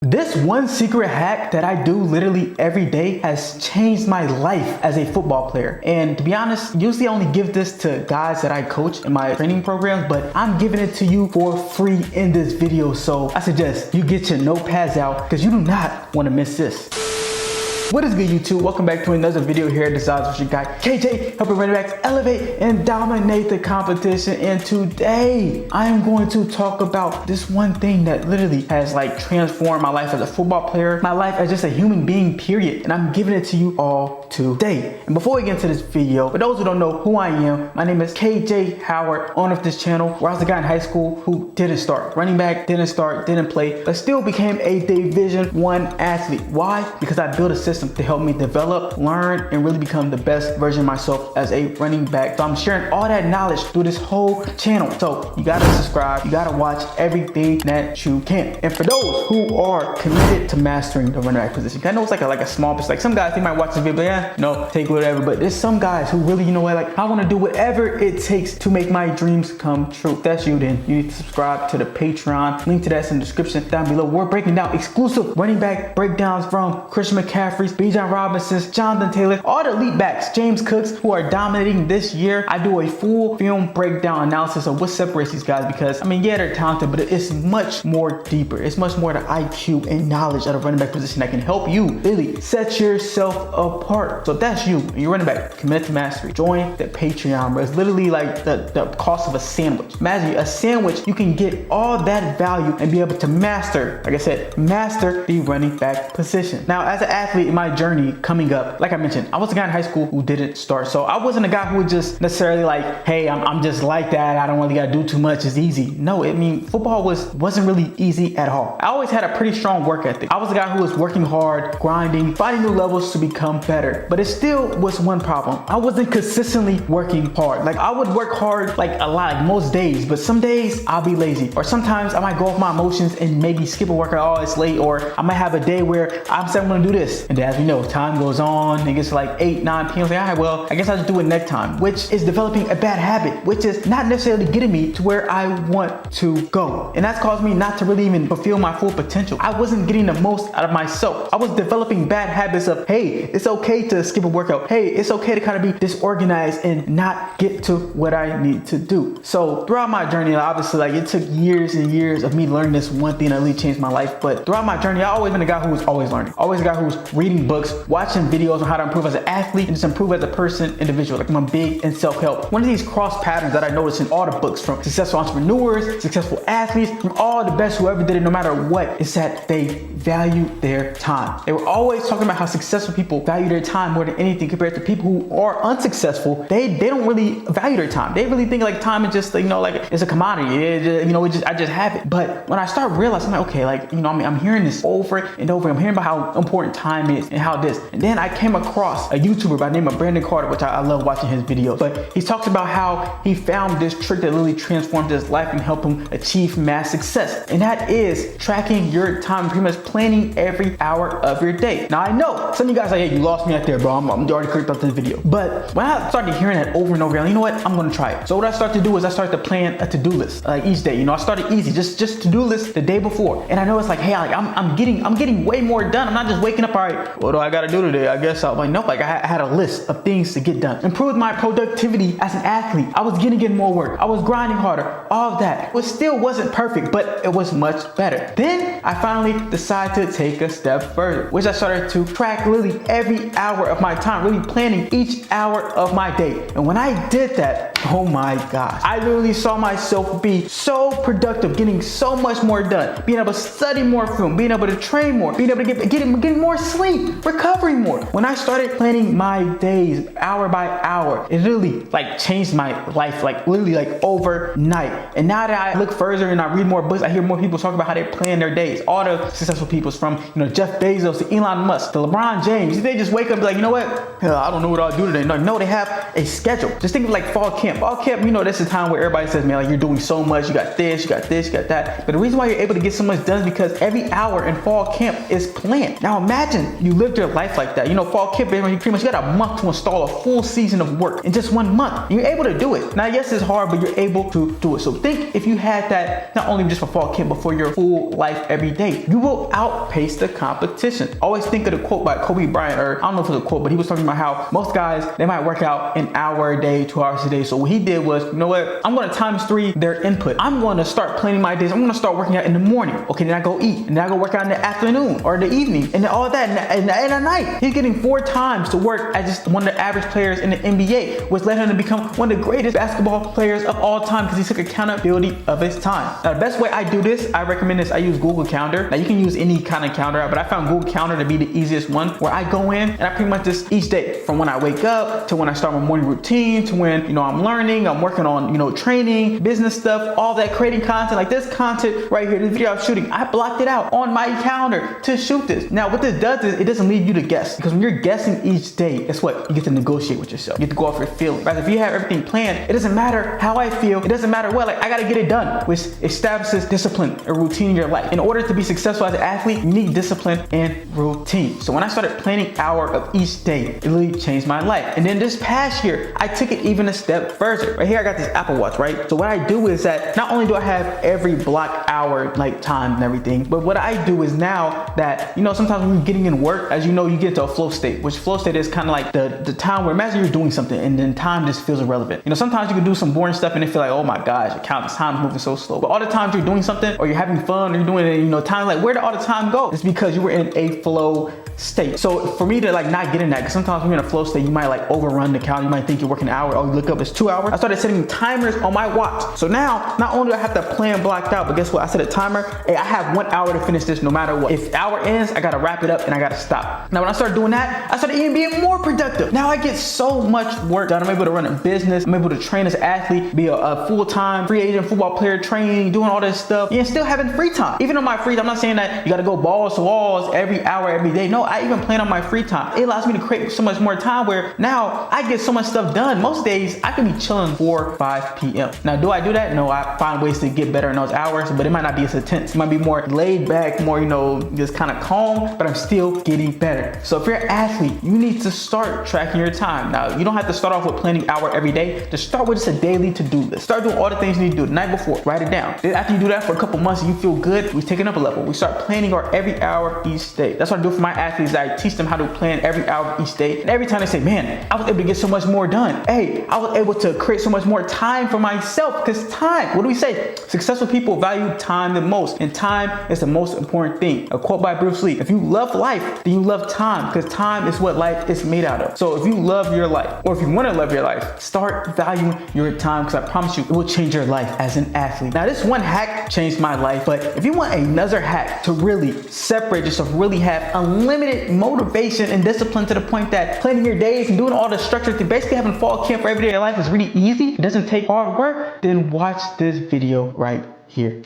This one secret hack that I do literally every day has changed my life as a football player. And to be honest, usually I only give this to guys that I coach in my training programs, but I'm giving it to you for free in this video. So I suggest you get your notepads out because you do not want to miss this. What is good, YouTube? Welcome back to another video here at desireLess with your guy KJ, helping running backs elevate and dominate the competition. And today I am going to talk about this one thing that literally has transformed my life as a football player, my life as just a human being, period. And I'm giving it to you all today. And before we get into this video, for those who don't know who I am, my name is KJ Howard, owner of this channel, where I was the guy in high school who didn't start running back, didn't play, but still became a Division I athlete. Why? Because I built a system to help me develop, learn, and really become the best version of myself as a running back. So I'm sharing all that knowledge through this whole channel. So you gotta subscribe, you gotta watch everything that you can. And for those who are committed to mastering the running back position, I know it's like a small piece. Like some guys, they might watch this video, take whatever. But there's some guys who really, I want to do whatever it takes to make my dreams come true. If that's you, then you need to subscribe to the Patreon. Link to that's in the description down below. We're breaking down exclusive running back breakdowns from Christian McCaffrey's, Bijan Robinson's, Jonathan Taylor, all the elite backs, James Cooks, who are dominating this year. I do a full film breakdown analysis of what separates these guys because, yeah, they're talented, but it's much more deeper. It's much more the IQ and knowledge of the running back position that can help you really set yourself apart. So if that's you and you're running back, committed to mastery, join the Patreon, bro. It's literally like the cost of a sandwich. Imagine a sandwich, you can get all that value and be able to master, like I said, master the running back position. Now, as an athlete in my journey coming up, like I mentioned, I was a guy in high school who didn't start. So I wasn't a guy who would just necessarily hey, I'm just like that. I don't really gotta do too much. It's easy. No, football wasn't really easy at all. I always had a pretty strong work ethic. I was a guy who was working hard, grinding, finding new levels to become better. But it still was one problem. I wasn't consistently working hard. I would work hard a lot, most days, but some days I'll be lazy. Or sometimes I might go off my emotions and maybe skip a workout. Oh, it's late. Or I might have a day where I'm saying I'm gonna do this. And as we know, time goes on, it gets to 8, 9 p.m. All right, well, I guess I'll just do it next time, which is developing a bad habit, which is not necessarily getting me to where I want to go. And that's caused me not to really even fulfill my full potential. I wasn't getting the most out of myself. I was developing bad habits of, hey, it's okay to skip a workout. Hey, it's okay to kind of be disorganized and not get to what I need to do. So throughout my journey, obviously, it took years and years of me learning this one thing that really changed my life. But throughout my journey, I've always been a guy who was always learning. Always a guy who was reading books, watching videos on how to improve as an athlete and just improve as a person, individual. I'm big in self-help. One of these cross patterns that I noticed in all the books from successful entrepreneurs, successful athletes, from all the best who ever did it, no matter what, is that they value their time. They were always talking about how successful people value their time more than anything compared to people who are unsuccessful. They don't really value their time. They really think time is just it's a commodity. I just have it. But when I start realizing, I'm hearing this over and over. I'm hearing about how important time is and how this. And then I came across a YouTuber by the name of Brandon Carter, which I love watching his videos. But he talks about how he found this trick that literally transformed his life and helped him achieve mass success. And that is tracking your time, pretty much planning every hour of your day. Now I know some of you guys are hey, you lost me out there, bro. I'm already clicked off this video. But when I started hearing that over and over again, you know what? I'm gonna try it. So what I started to do is I started to plan a to-do list each day. I started easy, just to-do list the day before. And I know it's hey, I'm getting way more done. I'm not just waking up, all right, what do I gotta do today? I guess I'll nope, I had a list of things to get done. Improved my productivity as an athlete. I was getting more work. I was grinding harder, all of that. It still wasn't perfect, but it was much better. Then I finally decided to take a step further, which I started to track literally every hour of my time, really planning each hour of my day. And when I did that, oh my gosh, I literally saw myself be so productive, getting so much more done, being able to study more film, being able to train more, being able to getting more sleep, recovering more. When I started planning my days hour by hour, it really changed my life, literally overnight. And now that I look further and I read more books, I hear more people talk about how they plan their days. All the successful people from Jeff Bezos to Elon Musk to LeBron James, they just wake up and be like, you know what? I don't know what I'll do today. No, they have a schedule. Just think of fall camp. Fall camp, that's the time where everybody says, man, you're doing so much. You got this, you got this, you got that. But the reason why you're able to get so much done is because every hour in fall camp is planned. Now imagine you you lived your life like that. You know, fall camp, you pretty much got a month to install a full season of work in just 1 month. You're able to do it. Now, yes, it's hard, but you're able to do it. So think if you had that, not only just for fall camp, but for your full life every day, you will outpace the competition. Always think of the quote by Kobe Bryant, or I don't know if it was a quote, but he was talking about how most guys, they might work out an hour a day, 2 hours a day. So what he did was, you know what? I'm going to times 3 their input. I'm going to start planning my days. I'm going to start working out in the morning. Okay, then I go eat, and then I go work out in the afternoon or the evening, and then all that, and at night. He's getting 4 times to work as just one of the average players in the NBA, which led him to become one of the greatest basketball players of all time because he took accountability of his time. Now, the best way I do this, I recommend this. I use Google Calendar. Now, you can use any kind of calendar, but I found Google Calendar to be the easiest one, where I go in and I pretty much just each day, from when I wake up to when I start my morning routine to when, you know, I'm learning, I'm working on, you know, training, business stuff, all that, creating content. Like this content right here, this video I'm shooting, I blocked it out on my calendar to shoot this. Now, what this does is it doesn't leave you to guess, because when you're guessing each day, guess what? You get to negotiate with yourself. You get to go off your feelings. Right? If you have everything planned, it doesn't matter how I feel. It doesn't matter what. Like, I gotta get it done, which establishes discipline, a routine in your life. In order to be successful as an athlete, you need discipline and routine. So when I started planning hour of each day, it really changed my life. And then this past year, I took it even a step further. Right here, I got this Apple Watch, right? So what I do is that not only do I have every block hour, like time and everything, but what I do is now that, you know, sometimes when you're getting in work, as you know, you get to a flow state, which flow state is kind of like the time where, imagine you're doing something and then time just feels irrelevant. You know, sometimes you can do some boring stuff and it feel like, oh my gosh, time's moving so slow. But all the times you're doing something or you're having fun or you're doing it, you know, time, like, where did all the time go? It's because you were in a flow state. So for me to like not get in that, because sometimes when you're in a flow state, you might like overrun the calendar. You might think you're working an hour. Oh, you look up, it's 2 hours. I started setting timers on my watch. So now, not only do I have the plan blocked out, but guess what? I set a timer. Hey, I have 1 hour to finish this no matter what. If the hour ends, I gotta wrap it up and I gotta stop. Now, when I started doing that, I started even being more productive. Now I get so much work done. I'm able to run a business. I'm able to train as an athlete, be a full-time free agent football player, training, doing all this stuff, and still having free time. Even on my free time, I'm not saying that you gotta go balls to walls every hour, every day. No, I even plan on my free time. It allows me to create so much more time where now I get so much stuff done. Most days I can be chilling 4, 5 p.m. Now, do I do that? No, I find ways to get better in those hours, but it might not be as intense. It might be more laid back, more, you know, just kind of calm, but I'm still getting better. So if you're an athlete, you need to start tracking your time. Now, you don't have to start off with planning hour every day. Just start with just a daily to-do list. Start doing all the things you need to do the night before. Write it down. Then after you do that for a couple months and you feel good, we're taking up a level. We start planning our every hour each day. That's what I do for my athletes. I teach them how to plan every hour each day. And every time they say, man, I was able to get so much more done. Hey, I was able to create so much more time for myself, because time, what do we say? Successful people value time the most, and time is the most important thing. A quote by Bruce Lee: if you love life, then you love time, because time is what life is made out of. So if you love your life, or if you want to love your life, start valuing your time, because I promise you, it will change your life as an athlete. Now, this one hack changed my life, but if you want another hack to really separate yourself, really have unlimited motivation and discipline to the point that planning your days and doing all the structure to basically having fall camp for everyday life is really easy, it doesn't take hard work, then watch this video right here.